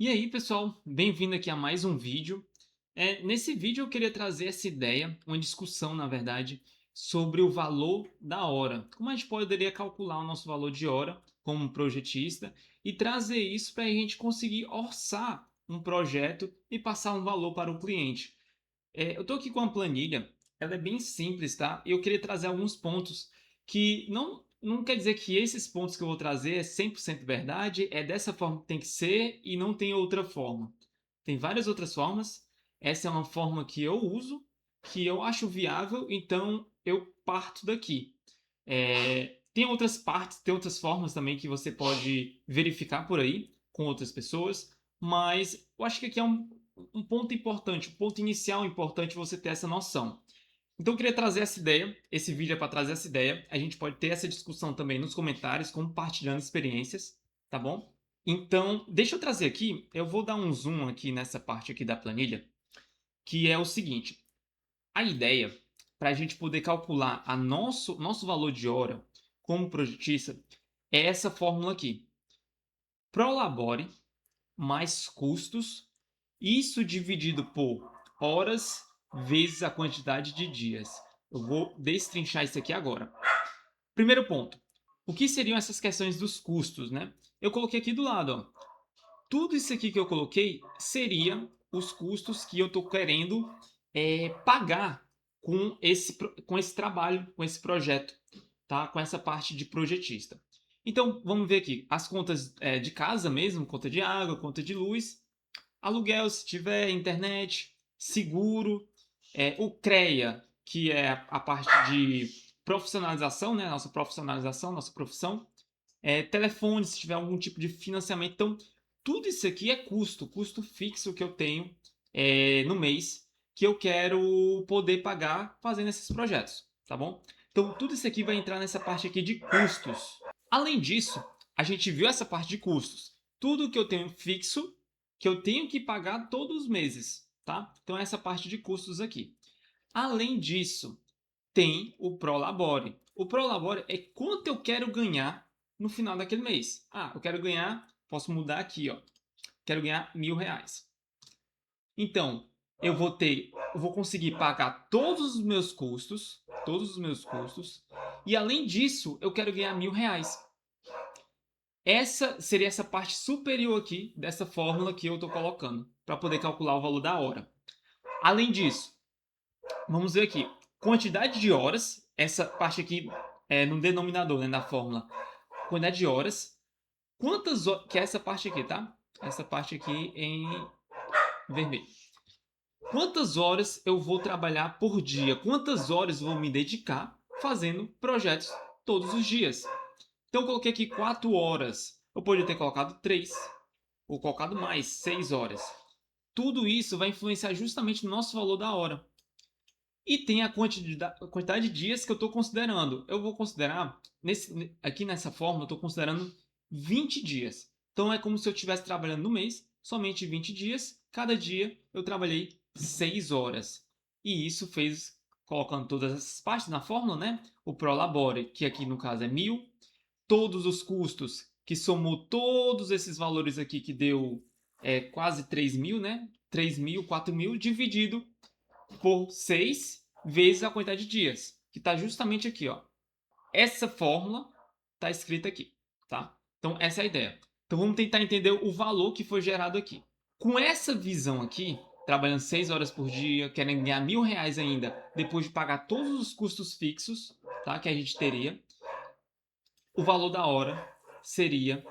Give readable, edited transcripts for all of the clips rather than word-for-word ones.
E aí, pessoal, bem-vindo aqui a mais um vídeo. Nesse vídeo eu queria trazer essa ideia, uma discussão, na verdade, sobre o valor da hora. Como a gente poderia calcular o nosso valor de hora como projetista e trazer isso para a gente conseguir orçar um projeto e passar um valor para o cliente. Eu estou aqui com uma planilha, ela é bem simples, tá? E eu queria trazer alguns pontos que não quer dizer que esses pontos que eu vou trazer é 100% verdade, é dessa forma que tem que ser e não tem outra forma. Tem várias outras formas, essa é uma forma que eu uso, que eu acho viável, então eu parto daqui. Tem outras partes, tem outras formas também que você pode verificar por aí com outras pessoas, mas eu acho que aqui é um ponto importante, um ponto inicial importante você ter essa noção. Então eu queria trazer essa ideia, esse vídeo é para trazer essa ideia. A gente pode ter essa discussão também nos comentários, compartilhando experiências, tá bom? Então, deixa eu trazer aqui, eu vou dar um zoom aqui nessa parte aqui da planilha, que é o seguinte: a ideia para a gente poder calcular nosso valor de hora como projetista é essa fórmula aqui. Prolabore mais custos, isso dividido por horas vezes a quantidade de dias. Eu vou destrinchar isso aqui agora. Primeiro ponto. O que seriam essas questões dos custos, né? Eu coloquei aqui do lado, ó. Tudo isso aqui que eu coloquei seria os custos que eu estou querendo pagar com esse trabalho, com esse projeto, tá? Com essa parte de projetista. Então, vamos ver aqui. As contas de casa mesmo, conta de água, conta de luz, aluguel se tiver, internet, seguro, o CREA, que é a parte de profissionalização, né? Nossa profissionalização, nossa profissão, telefone, se tiver algum tipo de financiamento. Então, tudo isso aqui é custo fixo que eu tenho no mês, que eu quero poder pagar fazendo esses projetos, tá bom? Então, tudo isso aqui vai entrar nessa parte aqui de custos. Além disso, a gente viu essa parte de custos. Tudo que eu tenho fixo, que eu tenho que pagar todos os meses, tá? Então, essa parte de custos aqui. Além disso, tem o Prolabore. O Prolabore é quanto eu quero ganhar no final daquele mês. Ah, eu quero ganhar, posso mudar aqui, ó. Quero ganhar R$ 1.000. Então, eu vou conseguir pagar todos os meus custos, e além disso, eu quero ganhar R$ 1.000. Essa seria essa parte superior aqui dessa fórmula que eu estou colocando para poder calcular o valor da hora. Além disso, vamos ver aqui. Quantidade de horas. Essa parte aqui é no denominador, né, da fórmula. Quantidade de horas. Quantas horas. Que é essa parte aqui, tá? Essa parte aqui em vermelho. Quantas horas eu vou trabalhar por dia? Quantas horas eu vou me dedicar fazendo projetos todos os dias? Então eu coloquei aqui 4 horas. Eu poderia ter colocado 3. Ou colocado mais, 6 horas. Tudo isso vai influenciar justamente no nosso valor da hora. E tem a quantidade de dias que eu estou considerando. Eu vou considerar, aqui nessa forma, eu estou considerando 20 dias. Então é como se eu estivesse trabalhando no mês, somente 20 dias. Cada dia eu trabalhei 6 horas. E isso fez, colocando todas essas partes na fórmula, né? O Prolabore, que aqui no caso é 1.000. Todos os custos, que somou todos esses valores aqui, que deu quase 3.000, né? 3.000, 4.000, dividido por 6 vezes a quantidade de dias, que está justamente aqui, ó. Essa fórmula está escrita aqui, tá? Então, essa é a ideia. Então, vamos tentar entender o valor que foi gerado aqui. Com essa visão aqui, trabalhando 6 horas por dia, querendo ganhar R$ 1.000 ainda, depois de pagar todos os custos fixos, tá? Que a gente teria, o valor da hora seria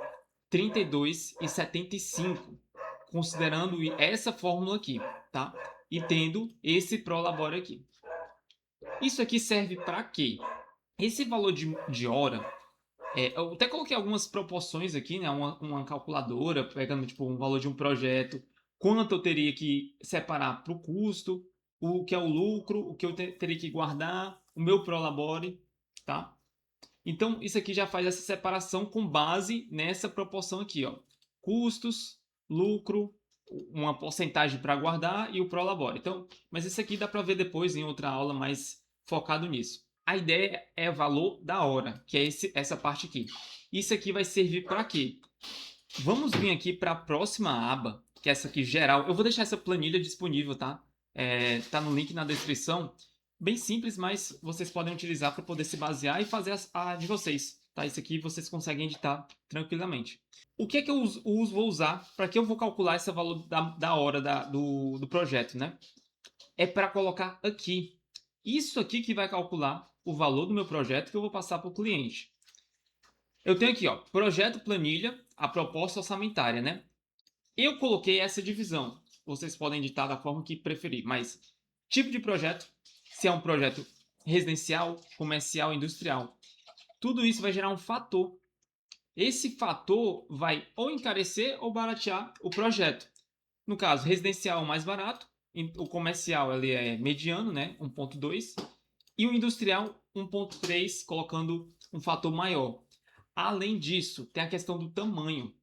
R$ 32,75, considerando essa fórmula aqui, tá? E tendo esse Prolabore aqui. Isso aqui serve para quê? Esse valor de hora, eu até coloquei algumas proporções aqui, né? Uma calculadora, pegando tipo, um valor de um projeto, quanto eu teria que separar para o custo, o que é o lucro, o que eu teria que guardar, o meu Prolabore, tá? Então, isso aqui já faz essa separação com base nessa proporção aqui, ó. Custos, lucro, uma porcentagem para guardar e o Prolabore. Então, mas isso aqui dá para ver depois em outra aula mais focado nisso. A ideia é o valor da hora, que é essa parte aqui. Isso aqui vai servir para quê? Vamos vir aqui para a próxima aba, que é essa aqui, geral. Eu vou deixar essa planilha disponível, tá? Tá no link na descrição. Bem simples, mas vocês podem utilizar para poder se basear e fazer a de vocês, tá? Isso aqui vocês conseguem editar tranquilamente. O que é que eu vou usar? Para que eu vou calcular esse valor da hora do projeto, né? É para colocar aqui. Isso aqui que vai calcular o valor do meu projeto que eu vou passar para o cliente. Eu tenho aqui, ó, projeto planilha, a proposta orçamentária, né? Eu coloquei essa divisão. Vocês podem editar da forma que preferir, mas tipo de projeto, se é um projeto residencial, comercial, industrial, tudo isso vai gerar um fator. Esse fator vai ou encarecer ou baratear o projeto. No caso, residencial é o mais barato, o comercial ele é mediano, né, 1.2, e o industrial 1.3, colocando um fator maior. Além disso, tem a questão do tamanho.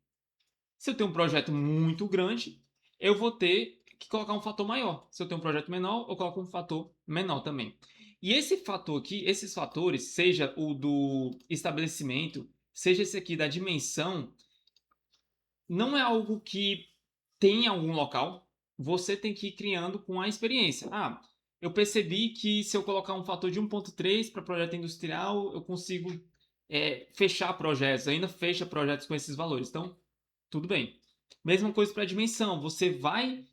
Se eu tenho um projeto muito grande, eu vou ter que colocar um fator maior. Se eu tenho um projeto menor, eu coloco um fator menor também. E esse fator aqui, esses fatores, seja o do estabelecimento, seja esse aqui da dimensão, não é algo que tem em algum local. Você tem que ir criando com a experiência. Ah, eu percebi que se eu colocar um fator de 1.3 para projeto industrial, eu consigo fechar projetos. Ainda fecha projetos com esses valores. Então, tudo bem. Mesma coisa para a dimensão. Você vai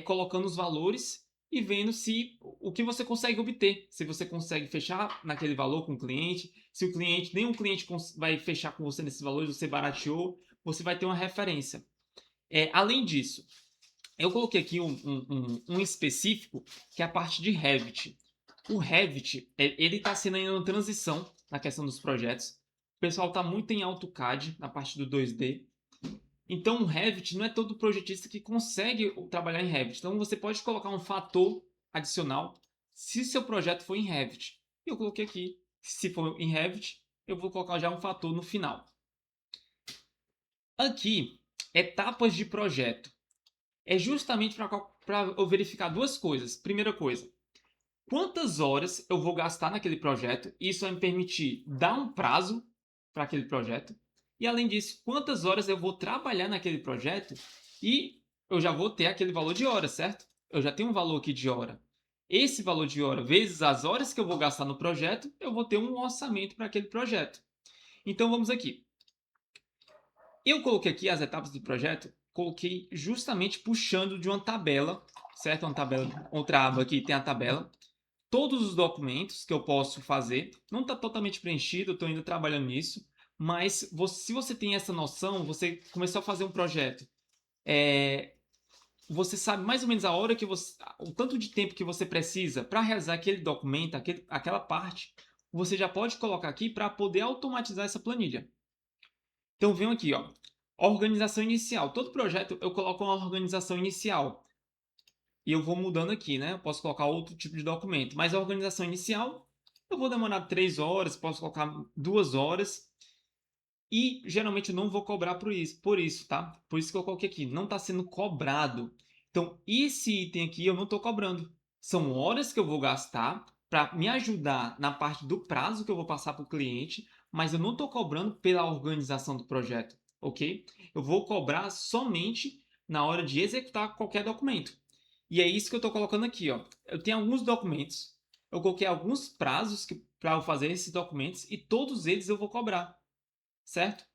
colocando os valores e vendo se o que você consegue obter. Se você consegue fechar naquele valor com o cliente. Se o cliente, nenhum cliente vai fechar com você nesses valores, você barateou, você vai ter uma referência. Além disso, eu coloquei aqui um específico, que é a parte de Revit. O Revit, ele está sendo ainda uma transição na questão dos projetos. O pessoal está muito em AutoCAD, na parte do 2D. Então, o Revit não é todo projetista que consegue trabalhar em Revit. Então, você pode colocar um fator adicional se seu projeto for em Revit. E eu coloquei aqui, se for em Revit, eu vou colocar já um fator no final. Aqui, etapas de projeto. É justamente para eu verificar duas coisas. Primeira coisa, quantas horas eu vou gastar naquele projeto? Isso vai me permitir dar um prazo para aquele projeto. E além disso, quantas horas eu vou trabalhar naquele projeto e eu já vou ter aquele valor de hora, certo? Eu já tenho um valor aqui de hora. Esse valor de hora vezes as horas que eu vou gastar no projeto, eu vou ter um orçamento para aquele projeto. Então vamos aqui. Eu coloquei aqui as etapas do projeto, coloquei justamente puxando de uma tabela, certo? Uma tabela, outra aba aqui tem a tabela. Todos os documentos que eu posso fazer, não está totalmente preenchido, eu estou ainda trabalhando nisso, mas se você tem essa noção, você começou a fazer um projeto, você sabe mais ou menos a hora que você, o tanto de tempo que você precisa para realizar aquele documento, aquela parte, você já pode colocar aqui para poder automatizar essa planilha. Então, venho aqui, ó. Organização inicial. Todo projeto eu coloco uma organização inicial. E eu vou mudando aqui, né? Eu posso colocar outro tipo de documento. Mas a organização inicial, eu vou demorar 3 horas, posso colocar 2 horas. E geralmente eu não vou cobrar por isso, tá? Por isso que eu coloquei aqui. Não está sendo cobrado. Então, esse item aqui eu não estou cobrando. São horas que eu vou gastar para me ajudar na parte do prazo que eu vou passar para o cliente, mas eu não estou cobrando pela organização do projeto, ok? Eu vou cobrar somente na hora de executar qualquer documento. E é isso que eu estou colocando aqui, ó. Eu tenho alguns documentos, eu coloquei alguns prazos para eu fazer esses documentos e todos eles eu vou cobrar, certo?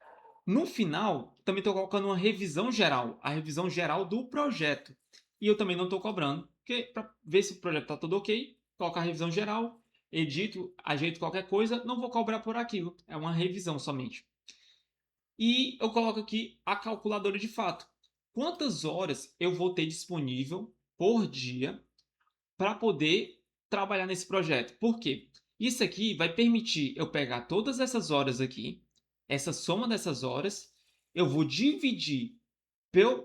No final, também estou colocando uma revisão geral, a revisão geral do projeto. E eu também não estou cobrando, porque para ver se o projeto está tudo ok, coloco a revisão geral, edito, ajeito qualquer coisa, não vou cobrar por aquilo. É uma revisão somente. E eu coloco aqui a calculadora de fato. Quantas horas eu vou ter disponível por dia para poder trabalhar nesse projeto? Por quê? Isso aqui vai permitir eu pegar todas essas horas aqui, essa soma dessas horas, eu vou dividir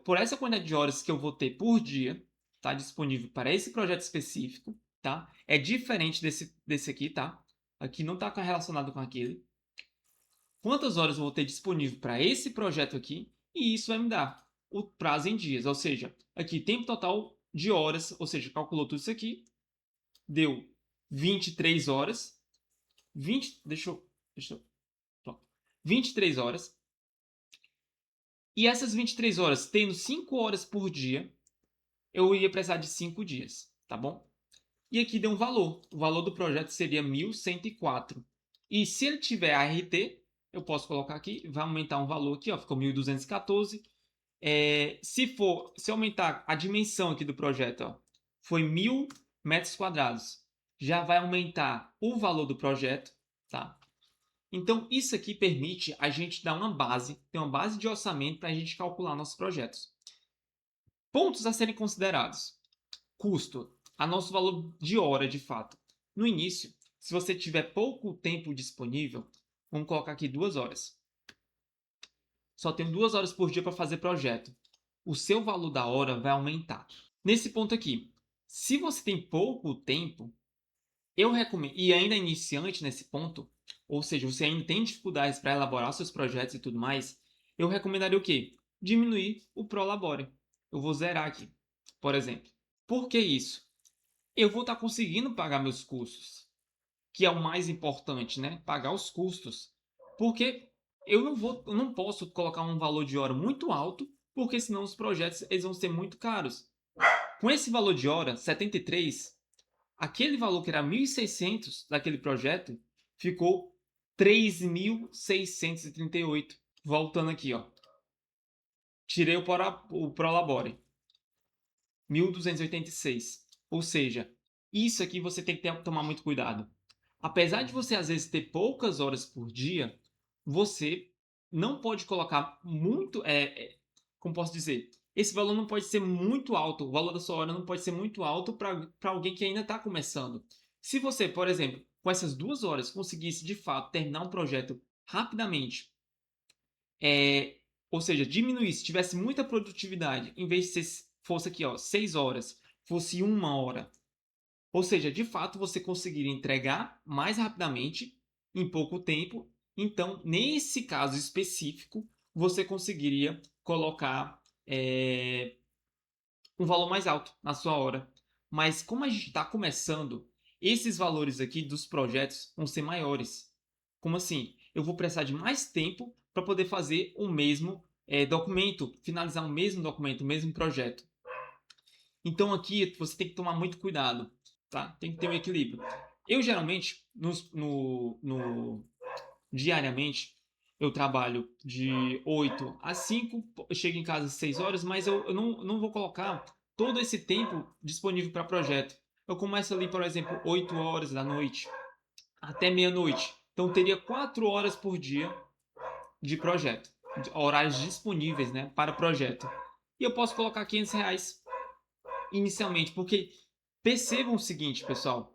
por essa quantidade de horas que eu vou ter por dia, tá? Disponível para esse projeto específico, tá? É diferente desse aqui, tá? Aqui não está relacionado com aquele. Quantas horas eu vou ter disponível para esse projeto aqui? E isso vai me dar o prazo em dias, ou seja, aqui tempo total de horas, ou seja, calculou tudo isso aqui, deu 23 horas. 20, deixa eu, pronto. 23 horas. E essas 23 horas, tendo 5 horas por dia, eu ia precisar de 5 dias, tá bom? E aqui deu um valor. O valor do projeto seria 1.104. E se ele tiver ART, eu posso colocar aqui, vai aumentar um valor aqui, ó, ficou 1.214. Se aumentar a dimensão aqui do projeto, ó, foi 1.000 metros quadrados, já vai aumentar o valor do projeto, tá? Então, isso aqui permite a gente dar uma base, ter uma base de orçamento para a gente calcular nossos projetos. Pontos a serem considerados. Custo, a nosso valor de hora, de fato. No início, se você tiver pouco tempo disponível, vamos colocar aqui 2 horas. Só tenho 2 horas por dia para fazer projeto. O seu valor da hora vai aumentar. Nesse ponto aqui, se você tem pouco tempo, eu recomendo, e ainda é iniciante nesse ponto, ou seja, você ainda tem dificuldades para elaborar seus projetos e tudo mais, eu recomendaria o quê? Diminuir o Prolabore. Eu vou zerar aqui, por exemplo. Por que isso? Eu vou estar conseguindo pagar meus custos, que é o mais importante, né? Pagar os custos. Porque eu não posso colocar um valor de hora muito alto, porque senão os projetos eles vão ser muito caros. Com esse valor de hora, 73, aquele valor que era 1.600 daquele projeto ficou 3.638. Voltando aqui, ó. Tirei o Prolabore. 1.286. Ou seja, isso aqui você tem que tomar muito cuidado. Apesar de você às vezes ter poucas horas por dia, você não pode colocar muito. Como posso dizer? Esse valor não pode ser muito alto. O valor da sua hora não pode ser muito alto para alguém que ainda está começando. Se você, por exemplo, com essas 2 horas conseguisse de fato terminar um projeto rapidamente, ou seja, diminuísse, tivesse muita produtividade, em vez de fosse aqui, ó, 6 horas, fosse 1 hora. Ou seja, de fato você conseguiria entregar mais rapidamente, em pouco tempo. Então, nesse caso específico, você conseguiria colocar um valor mais alto na sua hora. Mas como a gente está começando, esses valores aqui dos projetos vão ser maiores. Como assim? Eu vou precisar de mais tempo para poder fazer o mesmo documento, finalizar o mesmo documento, o mesmo projeto. Então aqui você tem que tomar muito cuidado, tá? Tem que ter um equilíbrio. Eu geralmente, diariamente, eu trabalho de 8 a 5, eu chego em casa às 6 horas, mas eu não vou colocar todo esse tempo disponível para projeto. Eu começo ali, por exemplo, 8 horas da noite até meia-noite. Então teria 4 horas por dia de projeto, de horários disponíveis, né, para projeto. E eu posso colocar R$ 500 inicialmente, porque percebam o seguinte, pessoal,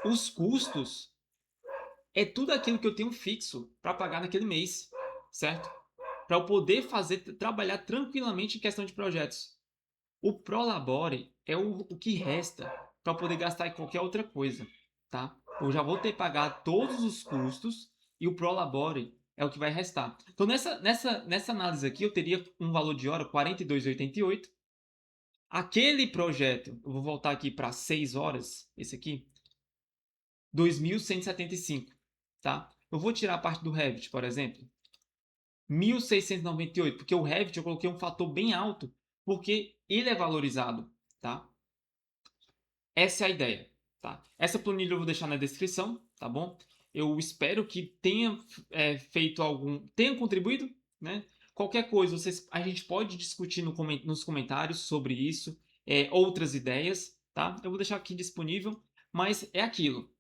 os custos é tudo aquilo que eu tenho fixo para pagar naquele mês, certo? Para eu poder trabalhar tranquilamente em questão de projetos. O Prolabore é o que resta para poder gastar em qualquer outra coisa, tá? Eu já vou ter que pagar todos os custos e o Prolabore é o que vai restar. Então, nessa análise aqui, eu teria um valor de hora 42,88. Aquele projeto, eu vou voltar aqui para 6 horas, esse aqui, 2.175, tá? Eu vou tirar a parte do Revit, por exemplo, 1.698, porque o Revit eu coloquei um fator bem alto, porque ele é valorizado, tá? Essa é a ideia, tá? Essa planilha eu vou deixar na descrição, tá bom? Eu espero que tenha tenha contribuído, né? Qualquer coisa, a gente pode discutir nos comentários sobre isso, outras ideias, tá? Eu vou deixar aqui disponível, mas é aquilo.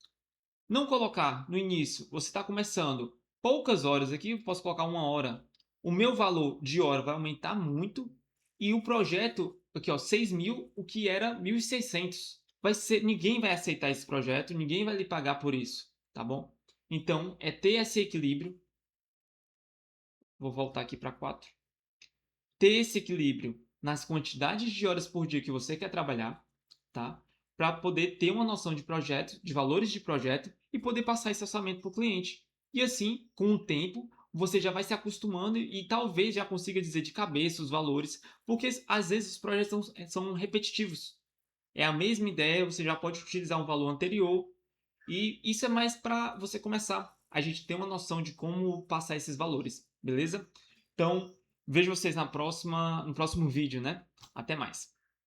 Não colocar no início, você está começando poucas horas aqui, eu posso colocar 1 hora. O meu valor de hora vai aumentar muito e o projeto, aqui ó, 6.000, o que era 1.600. Ninguém vai aceitar esse projeto, ninguém vai lhe pagar por isso, tá bom? Então, é ter esse equilíbrio. Vou voltar aqui para 4. Ter esse equilíbrio nas quantidades de horas por dia que você quer trabalhar, tá? Para poder ter uma noção de projeto, de valores de projeto e poder passar esse orçamento para o cliente. E assim, com o tempo, você já vai se acostumando e talvez já consiga dizer de cabeça os valores, porque às vezes os projetos são repetitivos. É a mesma ideia, você já pode utilizar um valor anterior e isso é mais para você começar. A gente ter uma noção de como passar esses valores, beleza? Então, Vejo vocês no próximo vídeo, né? Até mais.